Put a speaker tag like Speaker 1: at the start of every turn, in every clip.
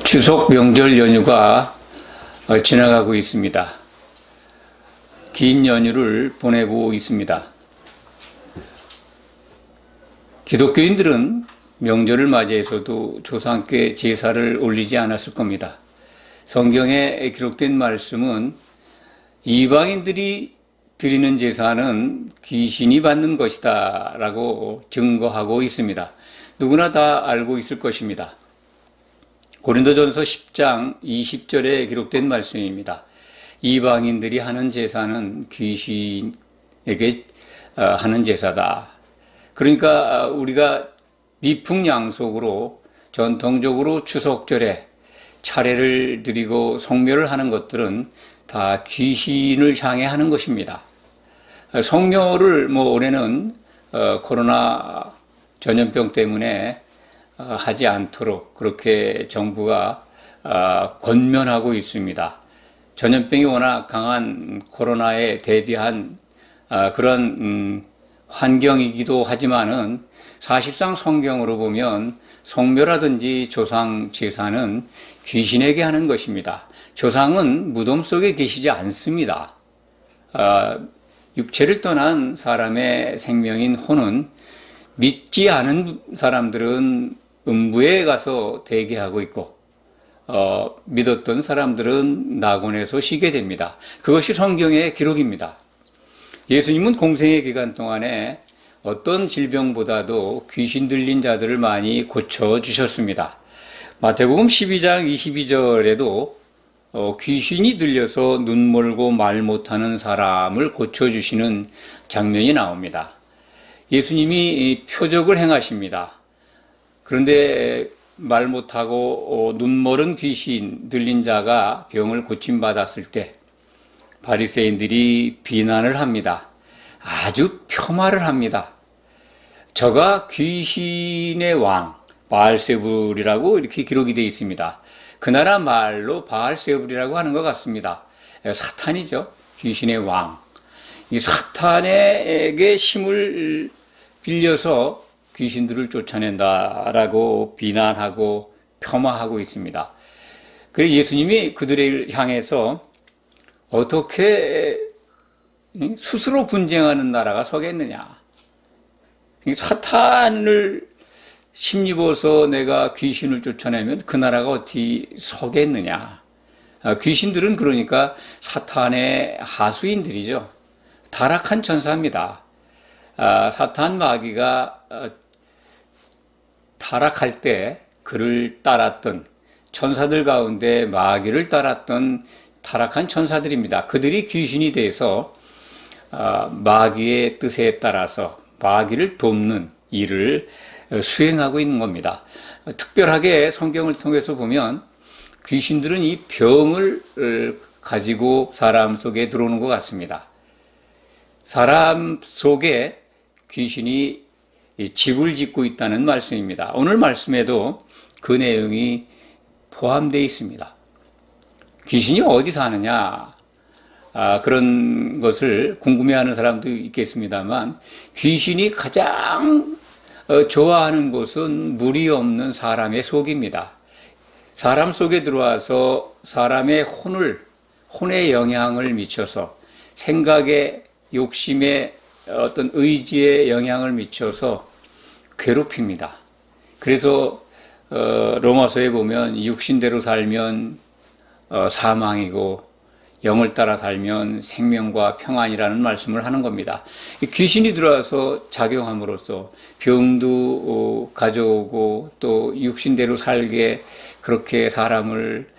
Speaker 1: 추석 명절 연휴가 지나가고 있습니다. 긴 연휴를 보내고 있습니다. 기독교인들은 명절을 맞이해서도 조상께 제사를 올리지 않았을 겁니다. 성경에 기록된 말씀은 이방인들이 드리는 제사는 귀신이 받는 것이다 라고 증거하고 있습니다. 누구나 다 알고 있을 것입니다. 고린도전서 10장 20절에 기록된 말씀입니다. 이방인들이 하는 제사는 귀신에게 하는 제사다. 그러니까 우리가 미풍양속으로 전통적으로 추석절에 차례를 드리고 성묘를 하는 것들은 다 귀신을 향해 하는 것입니다. 성묘를 올해는 코로나 전염병 때문에 하지 않도록 그렇게 정부가 권면하고 있습니다. 전염병이 워낙 강한 코로나에 대비한 그런 환경이기도 하지만은 사실상 성경으로 보면 성묘라든지 조상 제사는 귀신에게 하는 것입니다. 조상은 무덤 속에 계시지 않습니다. 육체를 떠난 사람의 생명인 혼은 믿지 않은 사람들은 음부에 가서 대기하고 있고 믿었던 사람들은 낙원에서 쉬게 됩니다. 그것이 성경의 기록입니다. 예수님은 공생의 기간 동안에 어떤 질병보다도 귀신 들린 자들을 많이 고쳐주셨습니다. 마태복음 12장 22절에도 귀신이 들려서 눈 멀고 말 못하는 사람을 고쳐주시는 장면이 나옵니다. 예수님이 표적을 행하십니다. 그런데 말 못하고 눈 멀은 귀신 들린 자가 병을 고침받았을 때 바리새인들이 비난을 합니다. 아주 폄하를 합니다. 저가 귀신의 왕 바알세불이라고 이렇게 기록이 되어 있습니다. 그 나라 말로 바알세불이라고 하는 것 같습니다. 사탄이죠. 귀신의 왕. 이 사탄에게 힘을 빌려서 귀신들을 쫓아낸다라고 비난하고 폄하하고 있습니다. 그래서 예수님이 그들을 향해서 어떻게 스스로 분쟁하는 나라가 서겠느냐. 사탄을 힘입어서 내가 귀신을 쫓아내면 그 나라가 어떻게 서겠느냐. 귀신들은 그러니까 사탄의 하수인들이죠. 타락한 천사입니다. 사탄 마귀가 타락할 때 그를 따랐던 천사들 가운데 마귀를 따랐던 타락한 천사들입니다. 그들이 귀신이 돼서 마귀의 뜻에 따라서 마귀를 돕는 일을 수행하고 있는 겁니다. 특별하게 성경을 통해서 보면 귀신들은 이 병을 가지고 사람 속에 들어오는 것 같습니다. 사람 속에 귀신이 집을 짓고 있다는 말씀입니다. 오늘 말씀에도 그 내용이 포함되어 있습니다. 귀신이 어디 사느냐? 그런 것을 궁금해하는 사람도 있겠습니다만 귀신이 가장 좋아하는 곳은 물이 없는 사람의 속입니다. 사람 속에 들어와서 사람의 혼에 영향을 미쳐서 생각에 욕심에 어떤 의지에 영향을 미쳐서 괴롭힙니다. 그래서 로마서에 보면 육신대로 살면 사망이고 영을 따라 살면 생명과 평안이라는 말씀을 하는 겁니다. 귀신이 들어와서 작용함으로써 병도 가져오고 또 육신대로 살게 그렇게 사람을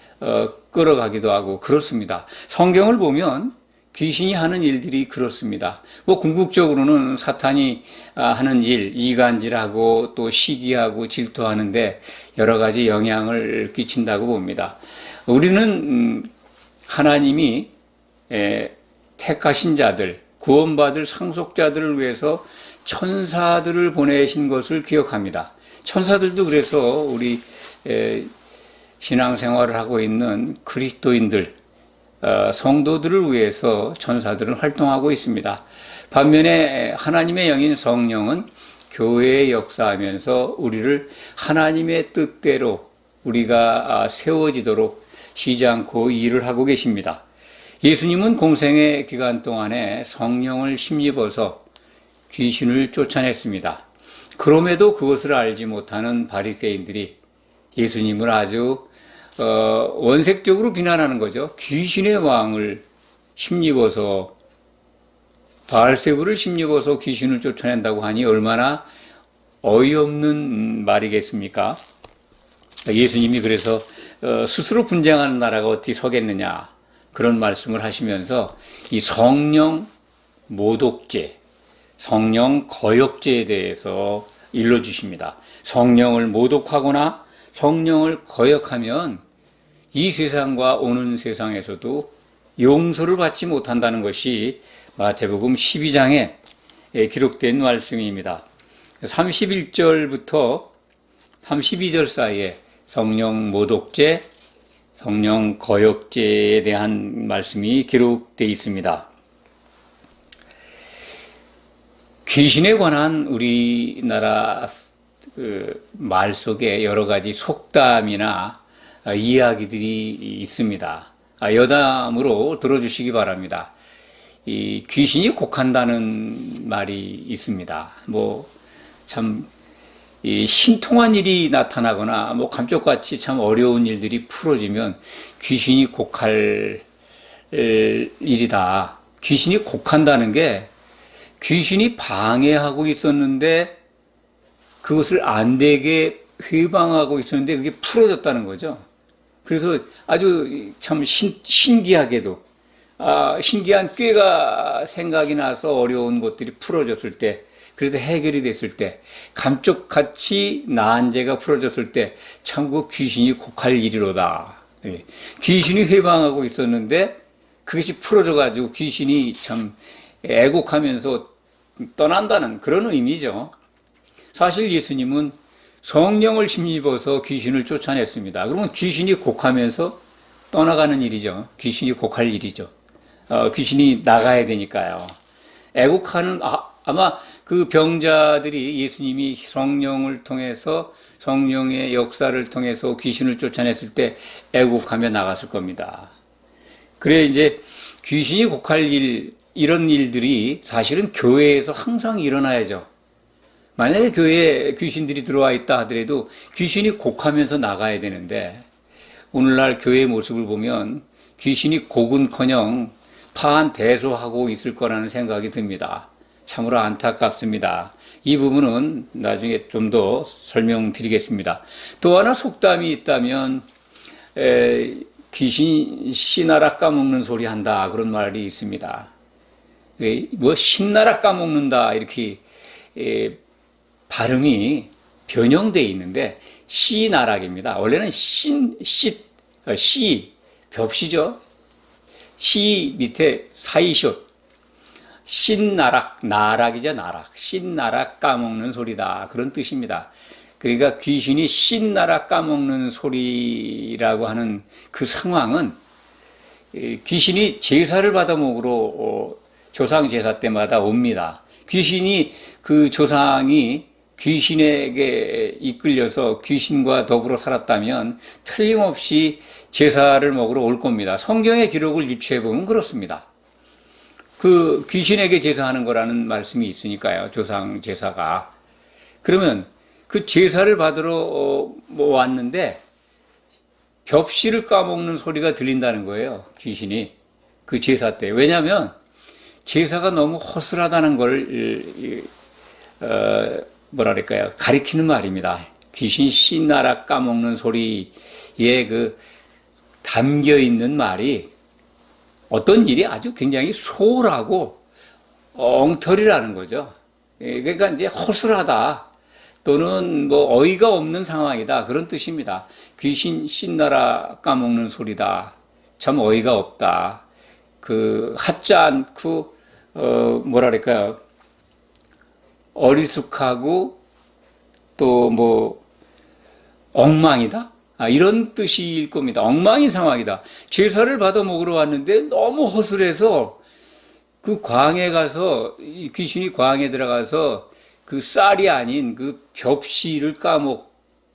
Speaker 1: 끌어가기도 하고 그렇습니다. 성경을 보면 귀신이 하는 일들이 그렇습니다. 궁극적으로는 사탄이 하는 일, 이간질하고 또 시기하고 질투하는데 여러 가지 영향을 끼친다고 봅니다. 우리는 하나님이 택하신 자들, 구원받을 상속자들을 위해서 천사들을 보내신 것을 기억합니다. 천사들도 그래서 우리 신앙생활을 하고 있는 그리스도인들, 성도들을 위해서 천사들은 활동하고 있습니다. 반면에 하나님의 영인 성령은 교회에 역사하면서 우리를 하나님의 뜻대로 우리가 세워지도록 쉬지 않고 일을 하고 계십니다. 예수님은 공생의 기간 동안에 성령을 힘입어서 귀신을 쫓아냈습니다. 그럼에도 그것을 알지 못하는 바리새인들이 예수님을 아주 원색적으로 비난하는 거죠. 귀신의 왕을 힘입어서, 바알세불을 힘입어서 귀신을 쫓아낸다고 하니 얼마나 어이없는 말이겠습니까? 예수님이 그래서 스스로 분쟁하는 나라가 어떻게 서겠느냐, 그런 말씀을 하시면서 이 성령 모독죄, 성령 거역죄에 대해서 일러주십니다. 성령을 모독하거나 성령을 거역하면 이 세상과 오는 세상에서도 용서를 받지 못한다는 것이 마태복음 12장에 기록된 말씀입니다. 31절부터 32절 사이에 성령 모독죄, 성령 거역죄에 대한 말씀이 기록되어 있습니다. 귀신에 관한 우리나라 말 속에 여러 가지 속담이나 이야기들이 있습니다. 여담으로 들어주시기 바랍니다. 이 귀신이 곡한다는 말이 있습니다. 참 신통한 일이 나타나거나 감쪽같이 참 어려운 일들이 풀어지면 귀신이 곡할 일이다. 귀신이 곡한다는 게 귀신이 방해하고 있었는데 그것을 안 되게 회방하고 있었는데 그게 풀어졌다는 거죠. 그래서 아주 참 신기하게도 신기한 꾀가 생각이 나서 어려운 것들이 풀어졌을 때, 그래도 해결이 됐을 때, 감쪽같이 나은 죄가 풀어졌을 때 참 그 귀신이 곡할 일이로다. 귀신이 회방하고 있었는데 그것이 풀어져가지고 귀신이 참 애곡하면서 떠난다는 그런 의미죠. 사실 예수님은 성령을 힘입어서 귀신을 쫓아냈습니다. 그러면 귀신이 곡하면서 떠나가는 일이죠. 귀신이 곡할 일이죠. 귀신이 나가야 되니까요. 애곡하는, 아마 그 병자들이 예수님이 성령을 통해서, 성령의 역사를 통해서 귀신을 쫓아냈을 때 애곡하며 나갔을 겁니다. 그래, 이제 귀신이 곡할 일, 이런 일들이 사실은 교회에서 항상 일어나야죠. 만약에 교회에 귀신들이 들어와 있다 하더라도 귀신이 곡하면서 나가야 되는데, 오늘날 교회의 모습을 보면 귀신이 곡은커녕 파한대소하고 있을 거라는 생각이 듭니다. 참으로 안타깝습니다. 이 부분은 나중에 좀 더 설명드리겠습니다. 또 하나 속담이 있다면 귀신 씨나라 까먹는 소리 한다, 그런 말이 있습니다. 신나라 까먹는다 이렇게 발음이 변형되어 있는데 씨나락입니다. 원래는 씨, 벽시죠. 시 밑에 사이숏, 신나락, 나락이죠, 나락. 신나락 까먹는 소리다, 그런 뜻입니다. 그러니까 귀신이 신나락 까먹는 소리라고 하는 그 상황은 귀신이 제사를 받아 먹으러 조상 제사 때마다 옵니다. 귀신이, 그 조상이 귀신에게 이끌려서 귀신과 더불어 살았다면 틀림없이 제사를 먹으러 올 겁니다. 성경의 기록을 유추해 보면 그렇습니다. 그 귀신에게 제사하는 거라는 말씀이 있으니까요. 조상 제사가. 그러면 그 제사를 받으러 왔는데 벽시를 까먹는 소리가 들린다는 거예요. 귀신이. 그 제사 때. 왜냐하면 제사가 너무 허술하다는 걸 뭐랄까요, 가리키는 말입니다. 귀신 씨나라 까먹는 소리에 그 담겨 있는 말이 어떤 일이 아주 굉장히 소홀하고 엉터리라는 거죠. 그러니까 이제 허술하다 또는 어이가 없는 상황이다, 그런 뜻입니다. 귀신 씨나라 까먹는 소리다. 참 어이가 없다. 그 하지 않고 뭐랄까요, 어리숙하고 또 엉망이다, 이런 뜻일 겁니다. 엉망인 상황이다. 제사를 받아 먹으러 왔는데 너무 허술해서 그 광에 가서, 귀신이 광에 들어가서 그 쌀이 아닌 그 벽시를 까먹고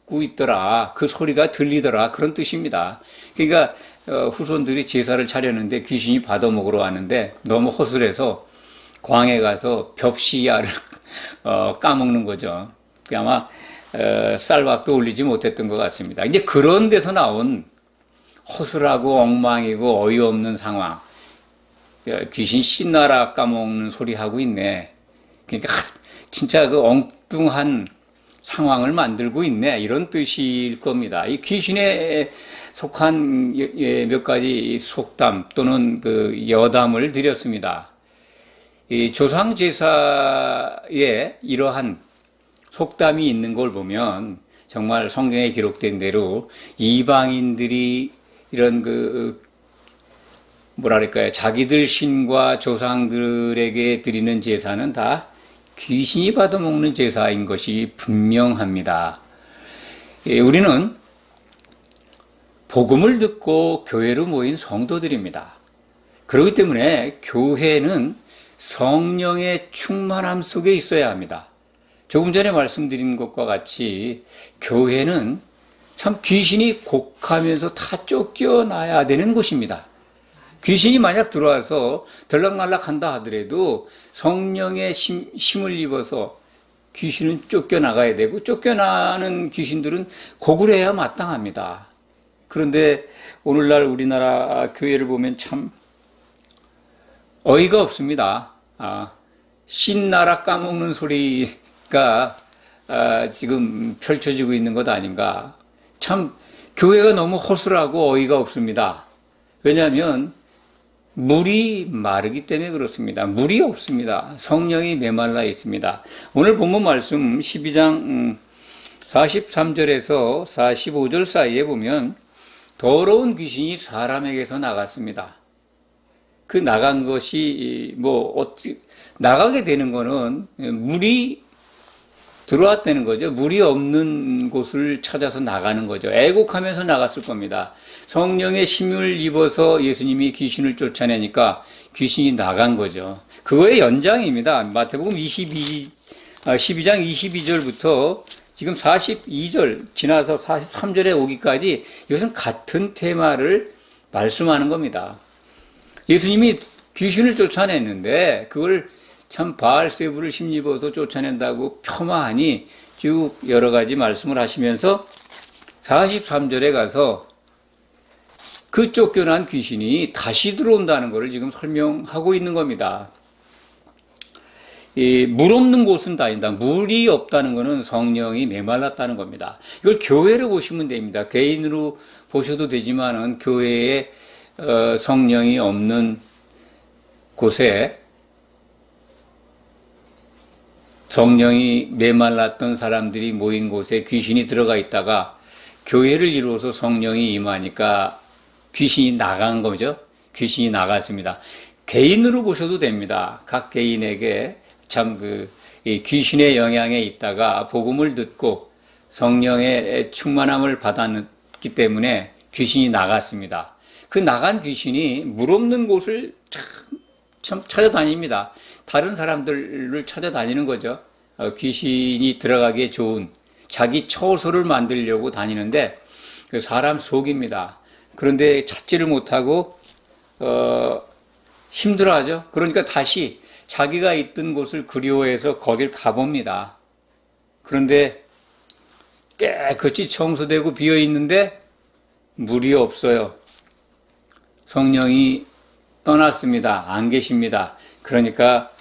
Speaker 1: 듣고 있더라. 그 소리가 들리더라. 그런 뜻입니다. 그러니까 후손들이 제사를 차렸는데 귀신이 받아먹으러 왔는데 너무 허술해서 광에 가서 벽시야를 까먹는 거죠. 아마 쌀밥도 올리지 못했던 것 같습니다. 이제 그런 데서 나온 허술하고 엉망이고 어이없는 상황. 귀신 신나라 까먹는 소리 하고 있네. 그러니까 진짜 그 엉뚱한 상황을 만들고 있네. 이런 뜻일 겁니다. 이 귀신에 속한 몇 가지 속담 또는 그 여담을 드렸습니다. 이 조상 제사에 이러한 속담이 있는 걸 보면 정말 성경에 기록된 대로 이방인들이 이런 뭐랄까요, 자기들 신과 조상들에게 드리는 제사는 다 귀신이 받아먹는 제사인 것이 분명합니다. 우리는 복음을 듣고 교회로 모인 성도들입니다. 그렇기 때문에 교회는 성령의 충만함 속에 있어야 합니다. 조금 전에 말씀드린 것과 같이 교회는 참 귀신이 곡하면서 다 쫓겨나야 되는 곳입니다. 귀신이 만약 들어와서 들락날락 한다 하더라도 성령의 힘을 입어서 귀신은 쫓겨나가야 되고 쫓겨나는 귀신들은 곡을 해야 마땅합니다. 그런데 오늘날 우리나라 교회를 보면 참 어이가 없습니다. 신나라 까먹는 소리가 지금 펼쳐지고 있는 것 아닌가. 참 교회가 너무 허술하고 어이가 없습니다. 왜냐하면 물이 마르기 때문에 그렇습니다. 물이 없습니다. 성령이 메말라 있습니다. 오늘 본문 말씀 12장 43절에서 45절 사이에 보면 더러운 귀신이 사람에게서 나갔습니다. 그 나간 것이 나가게 되는 거는 물이 들어왔다는 거죠. 물이 없는 곳을 찾아서 나가는 거죠. 애곡하면서 나갔을 겁니다. 성령의 힘을 입어서 예수님이 귀신을 쫓아내니까 귀신이 나간 거죠. 그거의 연장입니다. 마태복음 12장 22절부터 지금 42절 지나서 43절에 오기까지 이것은 같은 테마를 말씀하는 겁니다. 예수님이 귀신을 쫓아냈는데 그걸 참 바알세부를 힘입어서 쫓아낸다고 폄하하니 쭉 여러 가지 말씀을 하시면서 43절에 가서 그 쫓겨난 귀신이 다시 들어온다는 것을 지금 설명하고 있는 겁니다. 물 없는 곳은 다닌다. 물이 없다는 것은 성령이 메말랐다는 겁니다. 이걸 교회로 보시면 됩니다. 개인으로 보셔도 되지만은 교회에 성령이 없는 곳에 성령이 메말랐던 사람들이 모인 곳에 귀신이 들어가 있다가 교회를 이루어서 성령이 임하니까 귀신이 나간 거죠. 귀신이 나갔습니다. 개인으로 보셔도 됩니다. 각 개인에게 참 이 귀신의 영향에 있다가 복음을 듣고 성령의 충만함을 받았기 때문에 귀신이 나갔습니다. 그 나간 귀신이 물 없는 곳을 참 찾아다닙니다. 다른 사람들을 찾아다니는 거죠. 귀신이 들어가기에 좋은 자기 처소를 만들려고 다니는데 그 사람 속입니다. 그런데 찾지를 못하고 힘들어하죠. 그러니까 다시 자기가 있던 곳을 그리워해서 거길 가봅니다. 그런데 깨끗이 청소되고 비어있는데 물이 없어요. 성령이 떠났습니다. 안 계십니다. 그러니까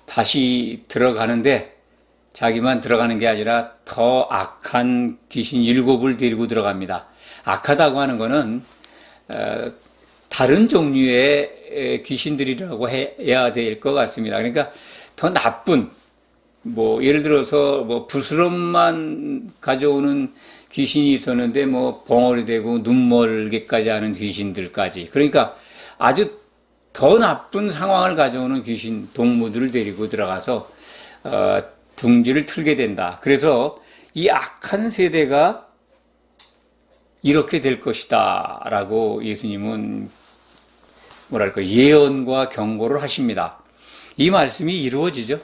Speaker 1: 다시 들어가는데 자기만 들어가는 게 아니라 더 악한 귀신 7을 데리고 들어갑니다. 악하다고 하는 거는 다른 종류의 귀신들이라고 해야 될 것 같습니다. 그러니까 더 나쁜 예를 들어서 부스럼만 가져오는 귀신이 있었는데 벙어리 되고 눈멀게까지 하는 귀신들까지, 그러니까 아주 더 나쁜 상황을 가져오는 귀신 동무들을 데리고 들어가서 둥지를 틀게 된다. 그래서 이 악한 세대가 이렇게 될 것이다 라고 예수님은 예언과 경고를 하십니다. 이 말씀이 이루어지죠.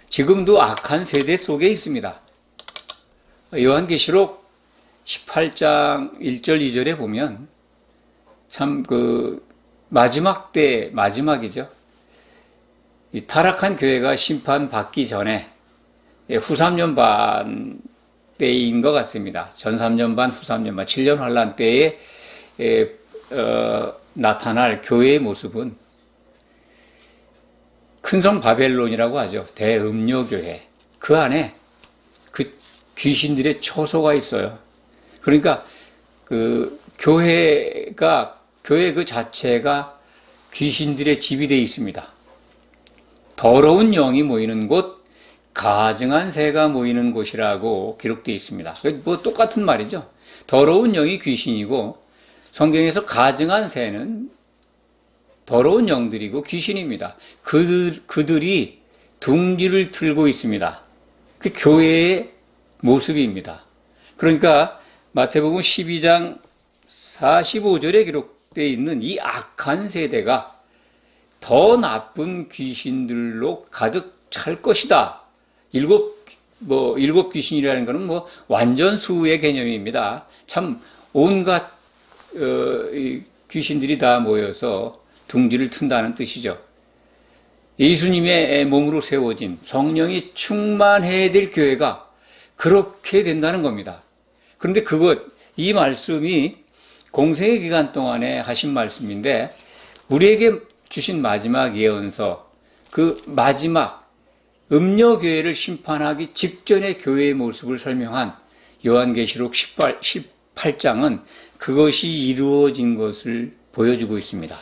Speaker 1: 지금도 악한 세대 속에 있습니다. 요한계시록 18장 1절 2절에 보면 참 마지막이죠. 이 타락한 교회가 심판받기 전에 후 3년 반 때인 것 같습니다. 전 3년 반, 후 3년 반, 7년 환란 때에 나타날 교회의 모습은 큰성 바벨론이라고 하죠. 대음료교회. 그 안에 그 귀신들의 처소가 있어요. 그러니까 교회 그 자체가 귀신들의 집이 되어 있습니다. 더러운 영이 모이는 곳, 가증한 새가 모이는 곳이라고 기록되어 있습니다. 뭐 똑같은 말이죠. 더러운 영이 귀신이고 성경에서 가증한 새는 더러운 영들이고 귀신입니다. 그들이 둥지를 틀고 있습니다. 그 교회의 모습입니다. 그러니까 마태복음 12장 45절에 기록되어 있는 이 악한 세대가 더 나쁜 귀신들로 가득 찰 것이다. 일곱 귀신이라는 것은 완전 수의 개념입니다. 참 온갖 귀신들이 다 모여서 둥지를 튼다는 뜻이죠. 예수님의 몸으로 세워진 성령이 충만해야 될 교회가 그렇게 된다는 겁니다. 그런데 이 말씀이 공생의 기간 동안에 하신 말씀인데 우리에게 주신 마지막 예언서, 그 마지막 음녀교회를 심판하기 직전의 교회의 모습을 설명한 요한계시록 18장은 그것이 이루어진 것을 보여주고 있습니다.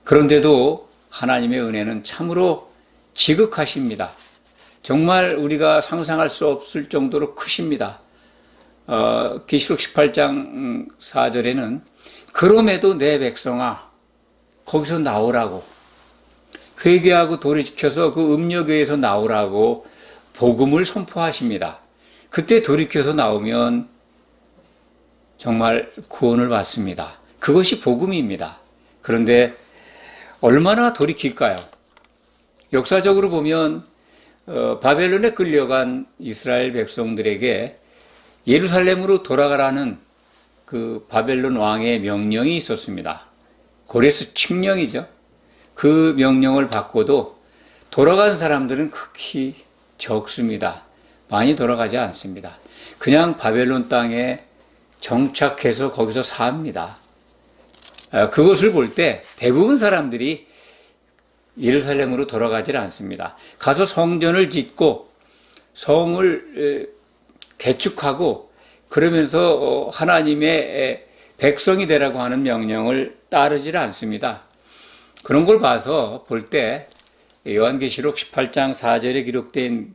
Speaker 1: 그런데도 하나님의 은혜는 참으로 지극하십니다. 정말 우리가 상상할 수 없을 정도로 크십니다. 계시록 18장 4절에는 그럼에도 내 백성아 거기서 나오라고, 회개하고 돌이켜서 그 음녀교회에서 나오라고 복음을 선포하십니다. 그때 돌이켜서 나오면 정말 구원을 받습니다. 그것이 복음입니다. 그런데 얼마나 돌이킬까요? 역사적으로 보면 바벨론에 끌려간 이스라엘 백성들에게 예루살렘으로 돌아가라는 그 바벨론 왕의 명령이 있었습니다. 고레스 칙령이죠. 그 명령을 받고도 돌아간 사람들은 극히 적습니다. 많이 돌아가지 않습니다. 그냥 바벨론 땅에 정착해서 거기서 삽니다. 그것을 볼 때 대부분 사람들이 예루살렘으로 돌아가질 않습니다. 가서 성전을 짓고 성을 개축하고 그러면서 하나님의 백성이 되라고 하는 명령을 따르질 않습니다. 그런 걸 봐서 볼 때 요한계시록 18장 4절에 기록된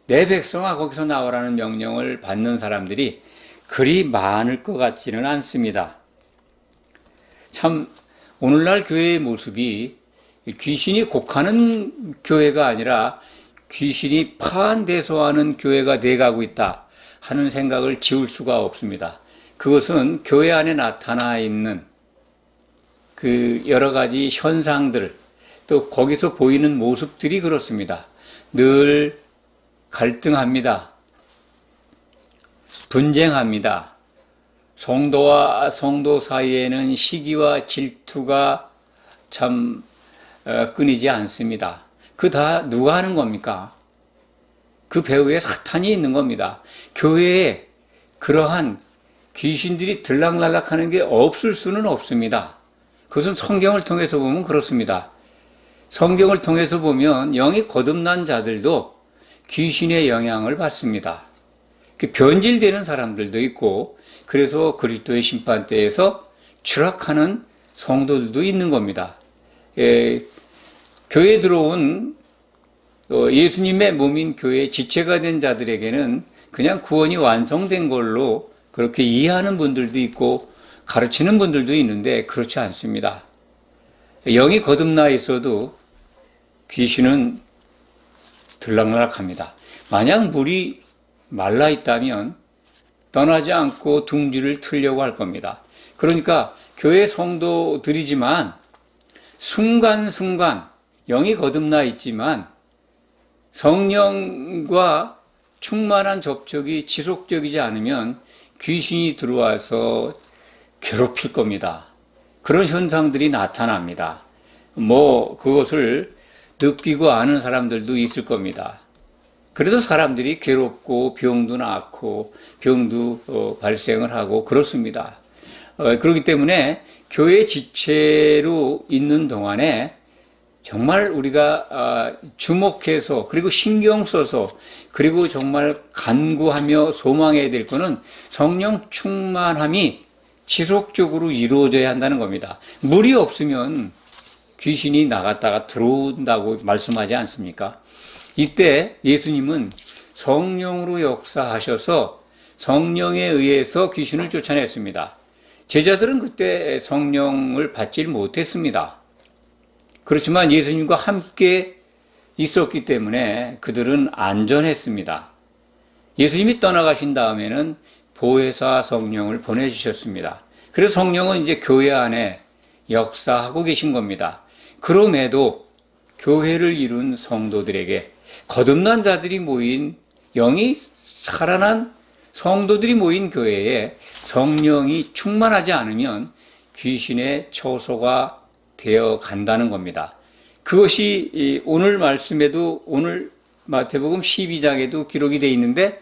Speaker 1: 내 백성아 거기서 나오라는 명령을 받는 사람들이 그리 많을 것 같지는 않습니다. 참 오늘날 교회의 모습이 귀신이 곡하는 교회가 아니라 귀신이 파한대소하는 교회가 돼가고 있다 하는 생각을 지울 수가 없습니다. 그것은 교회 안에 나타나 있는 그 여러 가지 현상들, 또 거기서 보이는 모습들이 그렇습니다. 늘 갈등합니다. 분쟁합니다. 성도와 성도 사이에는 시기와 질투가 참 끊이지 않습니다. 그 다 누가 하는 겁니까? 그 배후에 사탄이 있는 겁니다. 교회에 그러한 귀신들이 들락날락하는 게 없을 수는 없습니다. 그것은 성경을 통해서 보면 그렇습니다. 성경을 통해서 보면 영이 거듭난 자들도 귀신의 영향을 받습니다. 변질되는 사람들도 있고 그래서 그리스도의 심판대에서 추락하는 성도들도 있는 겁니다. 교회에 들어온 예수님의 몸인 교회의 지체가 된 자들에게는 그냥 구원이 완성된 걸로 그렇게 이해하는 분들도 있고 가르치는 분들도 있는데 그렇지 않습니다. 영이 거듭나 있어도 귀신은 들락날락합니다. 만약 물이 말라 있다면 떠나지 않고 둥지를 틀려고 할 겁니다. 그러니까 교회 성도들이지만 순간순간 영이 거듭나 있지만 성령과 충만한 접촉이 지속적이지 않으면 귀신이 들어와서 괴롭힐 겁니다. 그런 현상들이 나타납니다. 그것을 느끼고 아는 사람들도 있을 겁니다. 그래서 사람들이 괴롭고 병도 낳고 병도 발생을 하고 그렇습니다. 그렇기 때문에 교회 지체로 있는 동안에 정말 우리가 주목해서 그리고 신경 써서 그리고 정말 간구하며 소망해야 될 것은 성령 충만함이 지속적으로 이루어져야 한다는 겁니다. 물이 없으면 귀신이 나갔다가 들어온다고 말씀하지 않습니까? 이때 예수님은 성령으로 역사하셔서 성령에 의해서 귀신을 쫓아냈습니다. 제자들은 그때 성령을 받지 못했습니다. 그렇지만 예수님과 함께 있었기 때문에 그들은 안전했습니다. 예수님이 떠나가신 다음에는 보혜사 성령을 보내주셨습니다. 그래서 성령은 이제 교회 안에 역사하고 계신 겁니다. 그럼에도 교회를 이룬 성도들에게 거듭난 자들이 모인 영이 살아난 성도들이 모인 교회에 성령이 충만하지 않으면 귀신의 처소가 되어 간다는 겁니다. 그것이 오늘 말씀에도 오늘 마태복음 12장에도 기록이 되어 있는데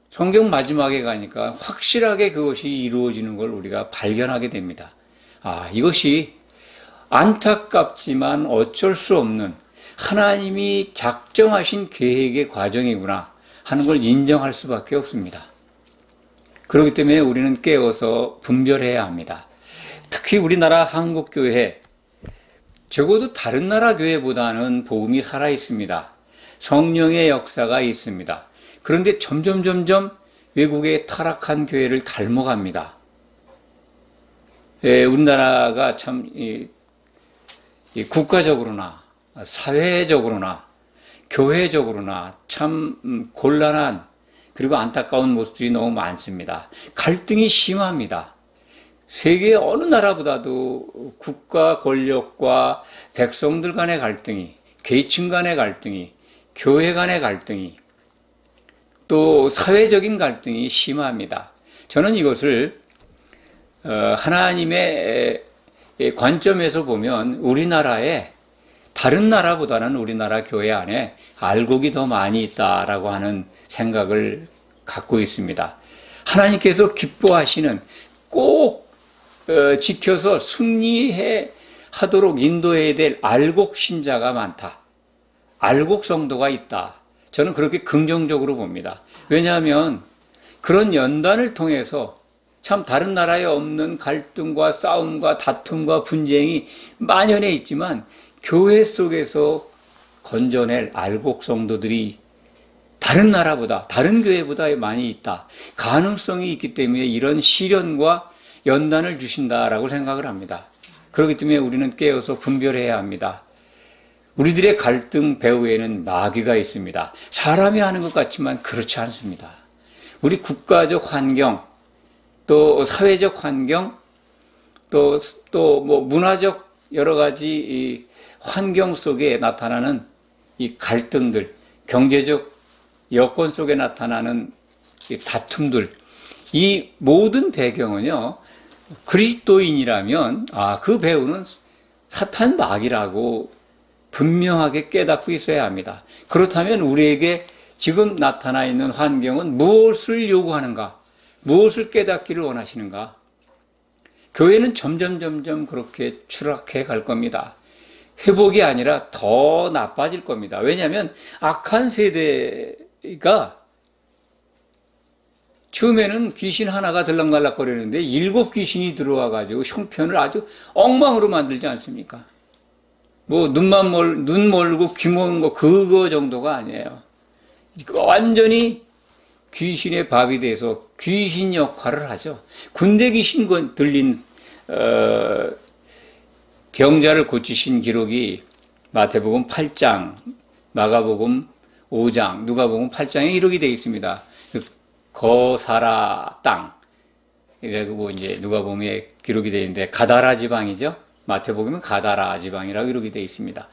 Speaker 1: 성경 마지막에 가니까 확실하게 그것이 이루어지는 걸 우리가 발견하게 됩니다. 이것이 안타깝지만 어쩔 수 없는 하나님이 작정하신 계획의 과정이구나 하는 걸 인정할 수밖에 없습니다. 그렇기 때문에 우리는 깨어서 분별해야 합니다. 특히 우리나라 한국교회, 적어도 다른 나라 교회보다는 복음이 살아있습니다. 성령의 역사가 있습니다. 그런데 점점 외국의 타락한 교회를 닮아갑니다. 우리나라가 참 국가적으로나 사회적으로나 교회적으로나 참 곤란한 그리고 안타까운 모습들이 너무 많습니다. 갈등이 심합니다. 세계 어느 나라보다도 국가 권력과 백성들 간의 갈등이, 계층 간의 갈등이, 교회 간의 갈등이, 또 사회적인 갈등이 심합니다. 저는 이것을 하나님의 관점에서 보면 우리나라에 다른 나라보다는 우리나라 교회 안에 알곡이 더 많이 있다라고 하는 생각을 갖고 있습니다. 하나님께서 기뻐하시는 꼭 지켜서 승리해 하도록 인도해야 될 알곡 신자가 많다. 알곡 성도가 있다. 저는 그렇게 긍정적으로 봅니다. 왜냐하면 그런 연단을 통해서 참 다른 나라에 없는 갈등과 싸움과 다툼과 분쟁이 만연해 있지만 교회 속에서 건져낼 알곡 성도들이 다른 나라보다, 다른 교회보다 많이 있다. 가능성이 있기 때문에 이런 시련과 연단을 주신다라고 생각을 합니다. 그렇기 때문에 우리는 깨어서 분별해야 합니다. 우리들의 갈등 배후에는 마귀가 있습니다. 사람이 하는 것 같지만 그렇지 않습니다. 우리 국가적 환경, 또 사회적 환경, 또 문화적 여러 가지 이 환경 속에 나타나는 이 갈등들, 경제적 여건 속에 나타나는 이 다툼들, 이 모든 배경은요, 그리스도인이라면 그 배후는 사탄 마귀라고 분명하게 깨닫고 있어야 합니다. 그렇다면 우리에게 지금 나타나 있는 환경은 무엇을 요구하는가? 무엇을 깨닫기를 원하시는가? 교회는 점점 그렇게 추락해 갈 겁니다. 회복이 아니라 더 나빠질 겁니다. 왜냐하면 악한 세대가 처음에는 귀신 하나가 들락날락거리는데 7 귀신이 들어와가지고 형편을 아주 엉망으로 만들지 않습니까? 눈 멀고 귀 먼 거 그거 정도가 아니에요. 완전히 귀신의 밥이 돼서 귀신 역할을 하죠. 군대 귀신 들린 병자를 고치신 기록이 마태복음 8장, 마가복음 5장, 누가복음 8장에 기록이 되어 있습니다. 거사라 땅 이라고 이제 누가복음에 기록이 되어 있는데 가다라 지방이죠. 마태복음은 가다라 지방이라고 기록이 되어 있습니다.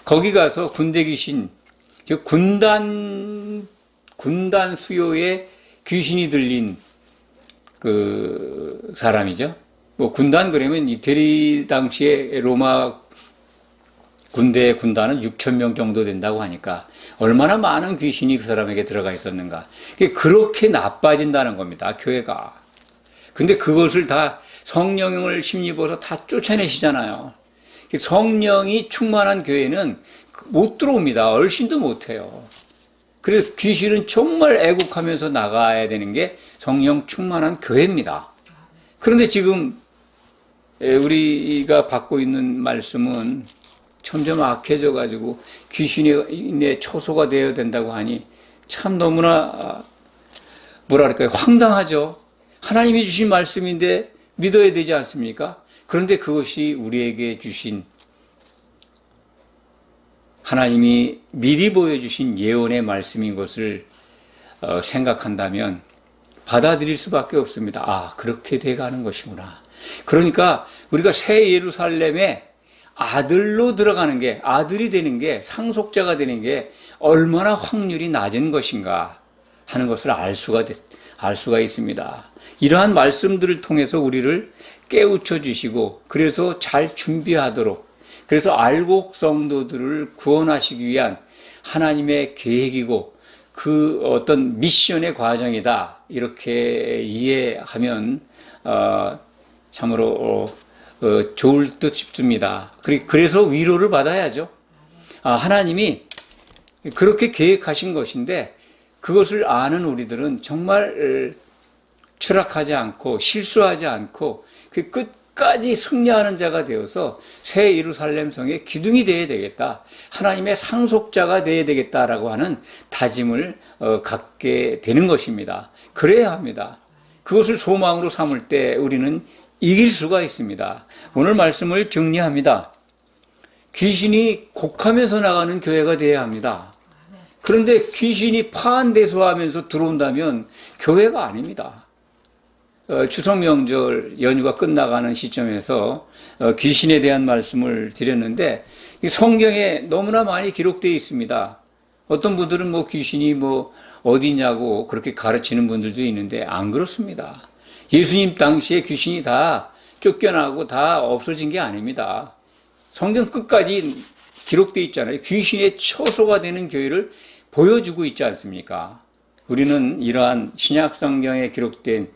Speaker 1: 거기 가서 군대 귀신, 즉 군단 군단 수요에 귀신이 들린 그 사람이죠. 뭐 군단 그러면 이태리 당시에 로마 군단은 6천 명 정도 된다고 하니까 얼마나 많은 귀신이 그 사람에게 들어가 있었는가. 그렇게 나빠진다는 겁니다, 교회가. 근데 그것을 다 성령을 힘입어서 다 쫓아내시잖아요. 성령이 충만한 교회는 못 들어옵니다. 얼씬도 못해요. 그래서 귀신은 정말 애국하면서 나가야 되는 게 성령 충만한 교회입니다. 그런데 지금 우리가 받고 있는 말씀은 점점 악해져 가지고 귀신의 초소가 되어야 된다고 하니 참 너무나 뭐랄까요, 황당하죠. 하나님이 주신 말씀인데 믿어야 되지 않습니까? 그런데 그것이 우리에게 주신, 하나님이 미리 보여주신 예언의 말씀인 것을 생각한다면 받아들일 수밖에 없습니다. 아, 그렇게 돼가는 것이구나. 그러니까 우리가 새 예루살렘에 아들로 들어가는 게, 아들이 되는 게, 상속자가 되는 게 얼마나 확률이 낮은 것인가 하는 것을 알 수가 있습니다. 이러한 말씀들을 통해서 우리를 깨우쳐 주시고, 그래서 잘 준비하도록, 그래서 알곡 성도들을 구원하시기 위한 하나님의 계획이고 그 어떤 미션의 과정이다, 이렇게 이해하면 참으로 좋을 듯 싶습니다. 그래서 위로를 받아야죠. 하나님이 그렇게 계획하신 것인데 그것을 아는 우리들은 정말 추락하지 않고 실수하지 않고 그 끝까지 승리하는 자가 되어서 새 예루살렘 성의 기둥이 되어야 되겠다, 하나님의 상속자가 되어야 되겠다라고 하는 다짐을 갖게 되는 것입니다. 그래야 합니다. 그것을 소망으로 삼을 때 우리는 이길 수가 있습니다. 오늘 말씀을 정리합니다. 귀신이 곡하면서 나가는 교회가 되어야 합니다. 그런데 귀신이 파한대소하면서 들어온다면 교회가 아닙니다. 추석 명절 연휴가 끝나가는 시점에서 귀신에 대한 말씀을 드렸는데 성경에 너무나 많이 기록되어 있습니다. 어떤 분들은 뭐 귀신이 뭐 어디냐고 그렇게 가르치는 분들도 있는데 안 그렇습니다. 예수님 당시에 귀신이 다 쫓겨나고 다 없어진 게 아닙니다. 성경 끝까지 기록되어 있잖아요. 귀신의 처소가 되는 교회를 보여주고 있지 않습니까? 우리는 이러한 신약 성경에 기록된,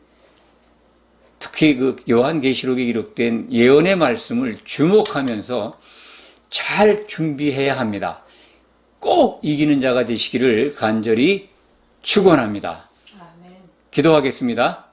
Speaker 1: 특히 그 요한계시록에 기록된 예언의 말씀을 주목하면서 잘 준비해야 합니다. 꼭 이기는 자가 되시기를 간절히 축원합니다. 기도하겠습니다.